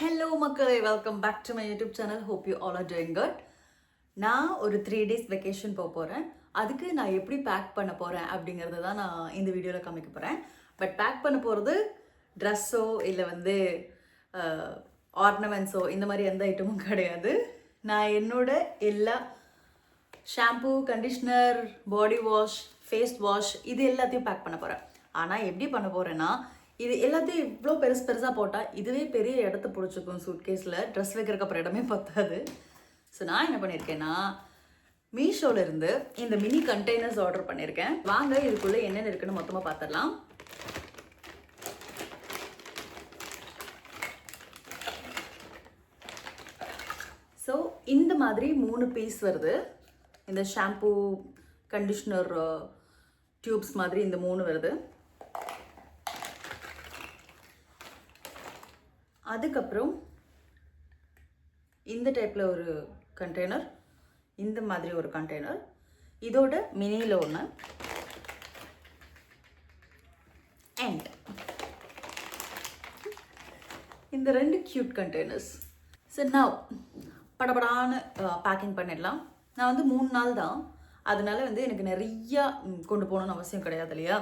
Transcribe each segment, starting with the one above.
Hello மக்களே, welcome back to my YouTube channel. Hope you all are doing good. நான் ஒரு 3 days vacation போகிறேன். அதுக்கு நான் எப்படி பேக் பண்ண போகிறேன் அப்படிங்கிறத தான் நான் இந்த வீடியோவில் காமிக்க போகிறேன். பட் பேக் பண்ண போகிறது ட்ரெஸ்ஸோ இல்லை வந்து ஆர்னமெண்ட்ஸோ இந்த மாதிரி எந்த ஐட்டமும் கிடையாது. நான் என்னோட எல்லா shampoo, conditioner, body wash, face wash இது எல்லாத்தையும் பேக் பண்ண போகிறேன். ஆனால் எப்படி பண்ண போகிறேன்னா, இது எல்லாத்தையும் இவ்வளோ பெருசாக போட்டால் இதுவே பெரிய இடத்த பிடிச்சிக்கும் சூட்கேஸில். ட்ரெஸ் வைக்கிறதுக்கு அப்புறம் இடமே பத்தாது. ஸோ நான் என்ன பண்ணியிருக்கேன்னா, மீஷோலேருந்து இந்த மினி கண்டெய்னர்ஸ் ஆர்டர் பண்ணியிருக்கேன். வாங்க இதுக்குள்ளே என்னென்ன இருக்குன்னு மொத்தமாக பார்த்துடலாம். ஸோ இந்த மாதிரி 3 பீஸ் வருது. இந்த ஷாம்பூ, கண்டிஷ்னர் டியூப்ஸ் மாதிரி இந்த 3 வருது. அதுக்கப்புறம் இந்த டைப்பில் ஒரு கண்டெய்னர், இந்த மாதிரி ஒரு கண்டெய்னர், இதோட மினியில் ஒன்று, அண்ட் இந்த 2 க்யூட் கண்டெய்னர்ஸ். ஸோ நான் படபடான்னு பேக்கிங் பண்ணிடலாம். நான் வந்து 3 நாள் தான், அதனால வந்து எனக்கு நிறையா கொண்டு போகணுன்னு அவசியம் கிடையாது இல்லையா.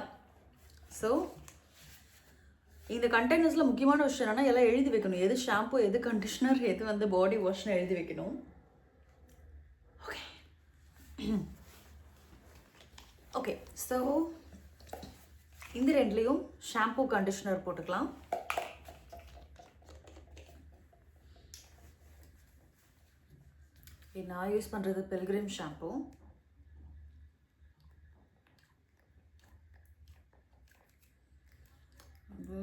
ஸோ இந்த கண்டெய்னர்ஸில் முக்கியமான விஷயம் என்னென்னா, எல்லாம் எழுதி வைக்கணும். எது ஷாம்பு, எது கண்டிஷ்னர், எது வந்து பாடி வாஷ்னு எழுதி வைக்கணும். ஓகே ஓகே ஸோ இந்த 2லேயும் ஷாம்பூ, கண்டிஷ்னர் போட்டுக்கலாம். நான் யூஸ் பண்ணுறது பில்கிரிம் ஷாம்பூ. அது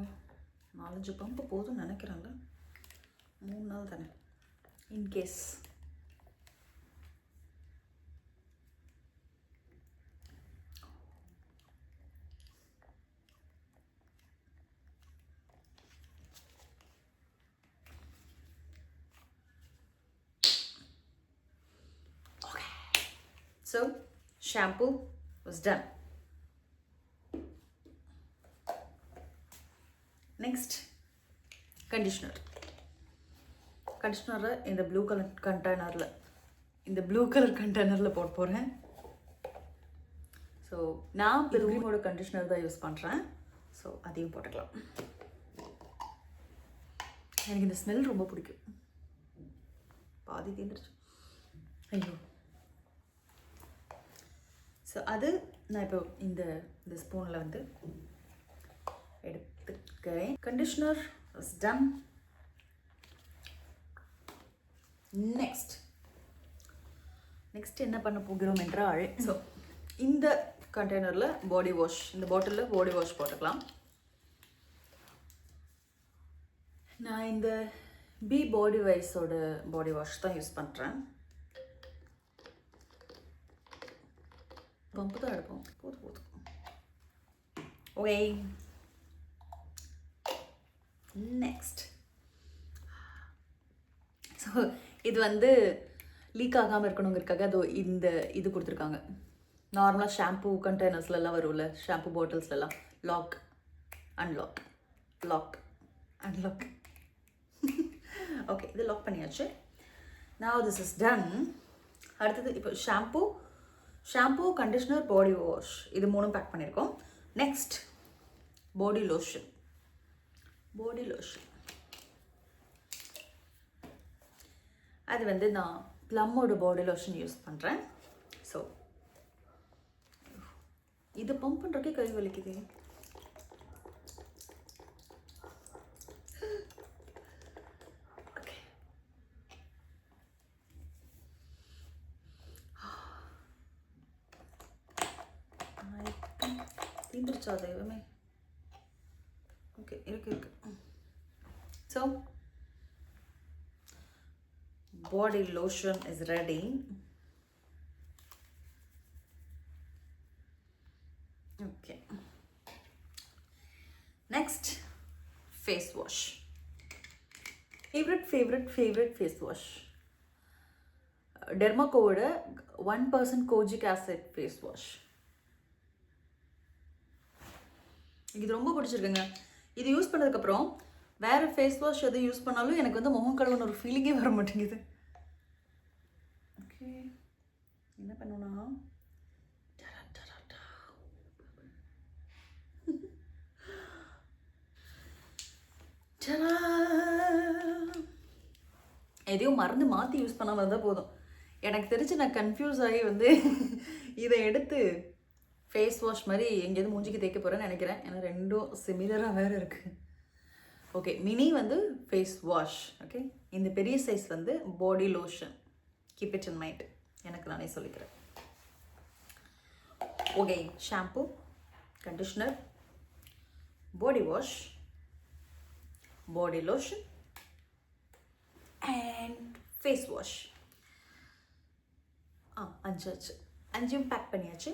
4-5 பம்பு போதும்னு நினைக்கிறேன்ல, 3 நாள் தானே. In case okay. So shampoo was done. Next conditioner. கண்டிஷ்னரை இந்த ப்ளூ கலர் கண்டெய்னரில் போட போகிறேன். ஸோ நான் பில்கிரிமோட கண்டிஷ்னர் தான் யூஸ் பண்ணுறேன். ஸோ அதையும் போட்டுக்கலாம். எனக்கு இந்த ஸ்மெல் ரொம்ப பிடிக்கும். பாதி தீர்ந்துருச்சு, ஐயோ. ஸோ அது நான் இப்போ இந்த ஸ்பூனில் வந்து எடுத்துக்கிறேன். Conditioner is done. நெக்ஸ்ட் என்ன பண்ண போகிறோம் என்றால், ஸோ இந்த கண்டெய்னரில் பாடி வாஷ், இந்த பாட்டிலில் பாடி வாஷ் போட்டுக்கலாம். நான் இந்த பி பாடி வைஸோட பாடி வாஷ் தான் யூஸ் பண்ணுறேன். பம்பு தான் எடுப்போம், போதும். Okay, next. ஸோ இது வந்து லீக் ஆகாமல் இருக்கணுங்கிறதுக்காக அது இது கொடுத்துருக்காங்க. நார்மலாக ஷாம்பூ கண்டெய்னர்ஸ்லாம் வரும்ல, ஷாம்பூ பாட்டில்ஸ்லாம் lock unlock, lock unlock. Okay, இது லாக் பண்ணியாச்சு. Now this is done. அடுத்தது இப்போ ஷாம்பூ, கண்டிஷ்னர், பாடி வாஷ் இது 3 பேக் பண்ணியிருக்கோம். Next body lotion. அது வந்து நான் ப்ளம்மோட பாடி லோஷன் யூஸ் பண்ணுறேன். ஸோ இது பம்ப் பண்ணுறக்கே கை வலிக்குது. ஓகே, தீந்துருச்சா தெய்வமே. ஓகே, இருக்கு. So body lotion is ready. Okay, next face wash. favorite face wash, Dermaco-oda 1% kojic acid face wash. இது ரொம்ப பிடிச்சிருக்குங்க. இது யூஸ் பண்ணதுக்கப்புறம் வேறு ஃபேஸ் வாஷ் எது யூஸ் பண்ணாலும் எனக்கு வந்து முகம் கழுவுன ஒரு ஃபீலிங்கே வர மாட்டேங்குது. ஓகே, என்ன பண்ணுனா எதையும் மறந்து மாற்றி யூஸ் பண்ணாமல் இருந்தால் போதும். எனக்கு தெரிஞ்சு நான் கன்ஃபியூஸ் ஆகி வந்து இதை எடுத்து ஃபேஸ் வாஷ் மாதிரி எங்கேயாவது மூஞ்சிக்கு தேய்க்க போகிறேன்னு நினைக்கிறேன். ஏன்னா ரெண்டும் சிமிலராக வேறு இருக்குது. ஓகே, மினி வந்து ஃபேஸ் வாஷ். ஓகே, இந்த பெரிய சைஸ் வந்து body lotion. Keep it in mind, எனக்கு நானே சொல்லிக்கிறேன். Okay, shampoo, conditioner, body wash, body lotion and face wash. அஞ்சும் பேக் பண்ணியாச்சு.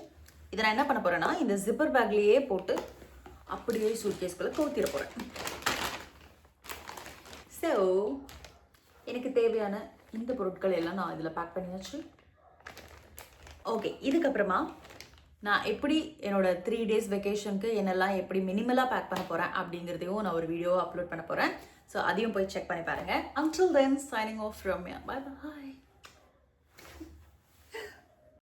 இதை நான் என்ன பண்ண போகிறேன்னா இந்த ஜிப்பர் பேக்லேயே போட்டு அப்படியே சூட்கேஸ்குள்ளே கவுத்திட போகிறேன். ஸோ எனக்கு தேவையான இந்த பொருட்கள் எல்லாம் நான் இதில் பேக் பண்ணியாச்சு. ஓகே, இதுக்கப்புறமா நான் எப்படி என்னோட 3 days வெக்கேஷனுக்கு என்னெல்லாம் எப்படி மினிமலாக பேக் பண்ண போகிறேன் அப்படிங்கிறதையும் நான் ஒரு வீடியோ அப்லோட் பண்ண போகிறேன். ஸோ அதையும் போய் செக் பண்ணி பாருங்கள். Until then, signing off from me. Bye bye.